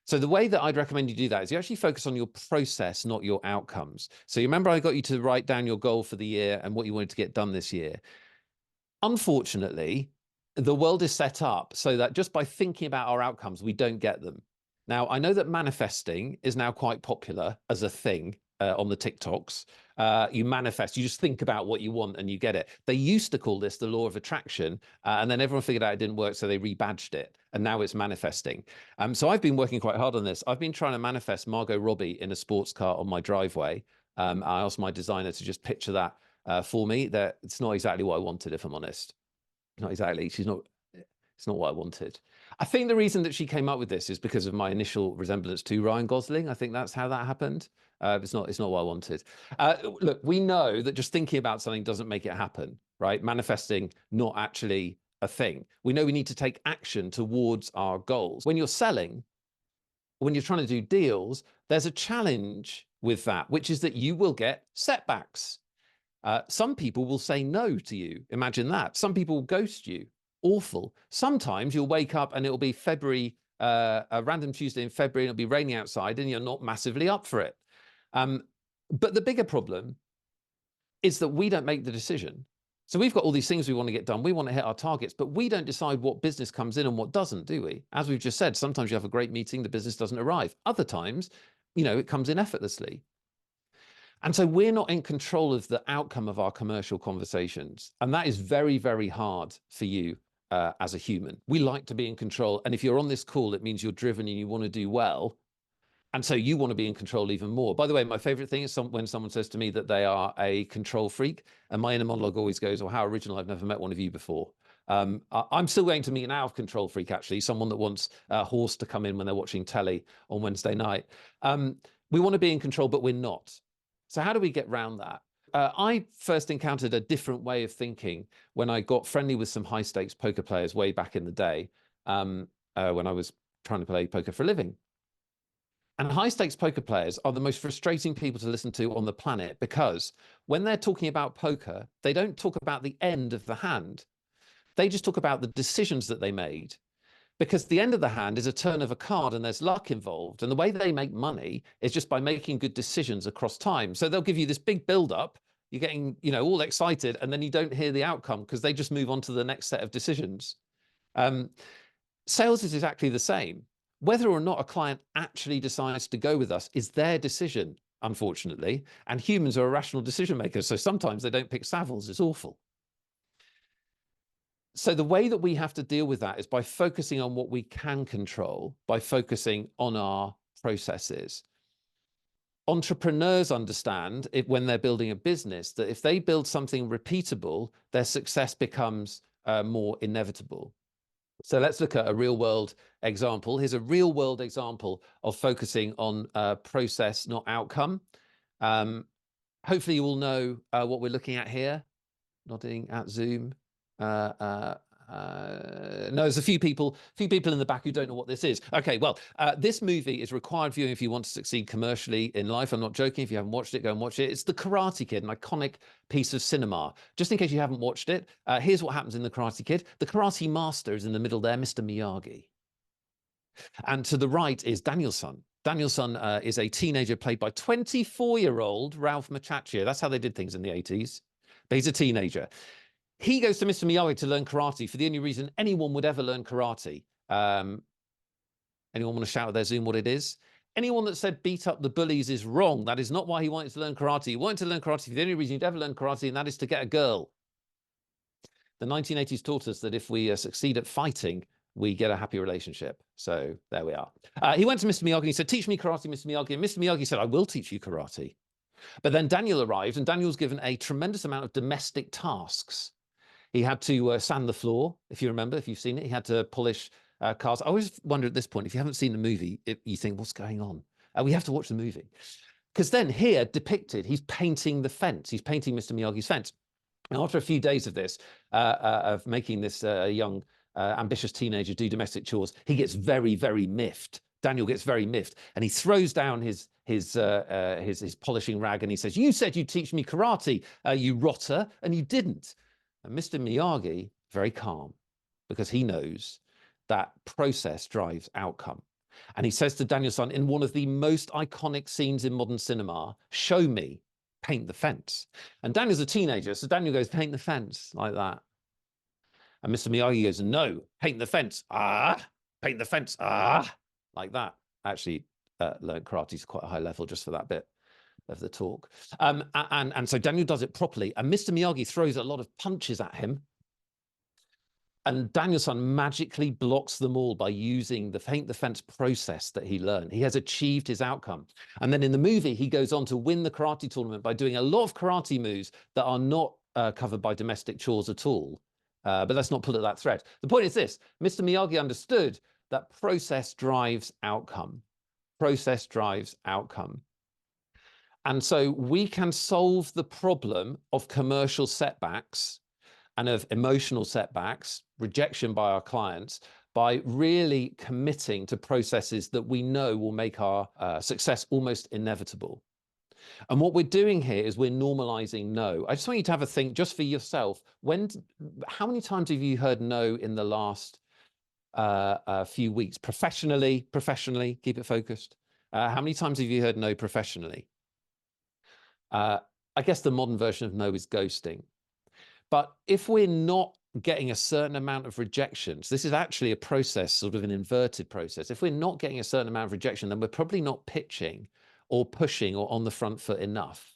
So the way that I'd recommend you do that is you actually focus on your process, not your outcomes. So you remember I got you to write down your goal for the year and what you wanted to get done this year. Unfortunately, the world is set up so that just by thinking about our outcomes, we don't get them. Now, I know that manifesting is now quite popular as a thing on the TikToks. You manifest, you just think about what you want and you get it. They used to call this the law of attraction, and then everyone figured out it didn't work, so they rebadged it, and now it's manifesting. So I've been working quite hard on this. I've been trying to manifest Margot Robbie in a sports car on my driveway. I asked my designer to just picture that for me. That it's not exactly what I wanted, if I'm honest. Not exactly. It's not what I wanted. I think the reason that she came up with this is because of my initial resemblance to Ryan Gosling. I think that's how that happened. It's not what I wanted. Look, we know that just thinking about something doesn't make it happen, right? Manifesting, not actually a thing. We know we need to take action towards our goals. When you're selling, when you're trying to do deals, there's a challenge with that, which is that you will get setbacks. Some people will say no to you. Imagine that. Some people will ghost you. Awful. Sometimes you'll wake up and it'll be February, a random Tuesday in February, and it'll be raining outside and you're not massively up for it. But the bigger problem is that we don't make the decision. So we've got all these things we want to get done. We want to hit our targets, but we don't decide what business comes in and what doesn't, do we? As we've just said, sometimes you have a great meeting, the business doesn't arrive. Other times, it comes in effortlessly. And so we're not in control of the outcome of our commercial conversations. And that is very, very hard for you as a human. We like to be in control. And if you're on this call, it means you're driven and you want to do well. And so you want to be in control even more. By the way, my favorite thing is when someone says to me that they are a control freak, and my inner monologue always goes, "Oh, how original, I've never met one of you before." I'm still going to meet an out of control freak, actually, someone that wants a horse to come in when they're watching telly on Wednesday night. We want to be in control, but we're not. So how do we get around that? I first encountered a different way of thinking when I got friendly with some high stakes poker players way back in the day, when I was trying to play poker for a living. And high stakes poker players are the most frustrating people to listen to on the planet, because when they're talking about poker, they don't talk about the end of the hand. They just talk about the decisions that they made. Because the end of the hand is a turn of a card and there's luck involved. And the way they make money is just by making good decisions across time. So they'll give you this big build up. You're getting, all excited, and then you don't hear the outcome because they just move on to the next set of decisions. Sales is exactly the same. Whether or not a client actually decides to go with us is their decision, unfortunately. And humans are irrational decision makers. So sometimes they don't pick Savills. It's awful. So the way that we have to deal with that is by focusing on what we can control, by focusing on our processes. Entrepreneurs understand when they're building a business that if they build something repeatable, their success becomes more inevitable. So let's look at a real world example. Here's a real world example of focusing on process, not outcome. Hopefully you all know what we're looking at here. Nodding at Zoom. No, there's a few people in the back who don't know what this is. Okay, well, this movie is required viewing if you want to succeed commercially in life. I'm not joking. If you haven't watched it, go and watch it. It's The Karate Kid, an iconic piece of cinema. Just in case you haven't watched it, here's what happens in The Karate Kid. The karate master is in the middle there, Mr. Miyagi. And to the right is Daniel-san. Daniel-san is a teenager played by 24-year-old Ralph Macchio. That's how they did things in the 80s. But he's a teenager. He goes to Mr. Miyagi to learn karate for the only reason anyone would ever learn karate. Anyone want to shout at their Zoom what it is? Anyone that said beat up the bullies is wrong. That is not why he wanted to learn karate. He wanted to learn karate for the only reason you'd ever learn karate, and that is to get a girl. The 1980s taught us that if we succeed at fighting, we get a happy relationship. So there we are. He went to Mr. Miyagi and he said, "Teach me karate, Mr. Miyagi." And Mr. Miyagi said, "I will teach you karate." But then Daniel arrived, and Daniel was given a tremendous amount of domestic tasks. He had to sand the floor, if you remember, if you've seen it. He had to polish cars. I always wonder at this point, if you haven't seen the movie, you think, what's going on? We have to watch the movie. Because then here, depicted, he's painting the fence. He's painting Mr. Miyagi's fence. And after a few days of this, of making this young, ambitious teenager do domestic chores, he gets very, very miffed. Daniel gets very miffed, and he throws down his polishing rag, and he says, "You said you'd teach me karate, you rotter, and you didn't." And Mr. Miyagi, very calm, because he knows that process drives outcome. And he says to Daniel-san in one of the most iconic scenes in modern cinema, show me, paint the fence. And Daniel's a teenager, so Daniel goes, paint the fence, like that. And Mr. Miyagi goes, no, paint the fence, paint the fence, like that. Actually, learned karate to quite a high level just for that bit of the talk. And so Daniel does it properly, and Mr. Miyagi throws a lot of punches at him. And Daniel-san magically blocks them all by using the paint the fence process that he learned. He has achieved his outcome. And then in the movie, he goes on to win the karate tournament by doing a lot of karate moves that are not covered by domestic chores at all. But let's not pull at that thread. The point is this: Mr. Miyagi understood that process drives outcome. Process drives outcome. And so we can solve the problem of commercial setbacks and of emotional setbacks, rejection by our clients, by really committing to processes that we know will make our success almost inevitable. And what we're doing here is we're normalizing no. I just want you to have a think just for yourself. How many times have you heard no in the last few weeks? Professionally, keep it focused. How many times have you heard no professionally? I guess the modern version of no is ghosting. But if we're not getting a certain amount of rejections, this is actually a process, sort of an inverted process. If we're not getting a certain amount of rejection, then we're probably not pitching or pushing or on the front foot enough.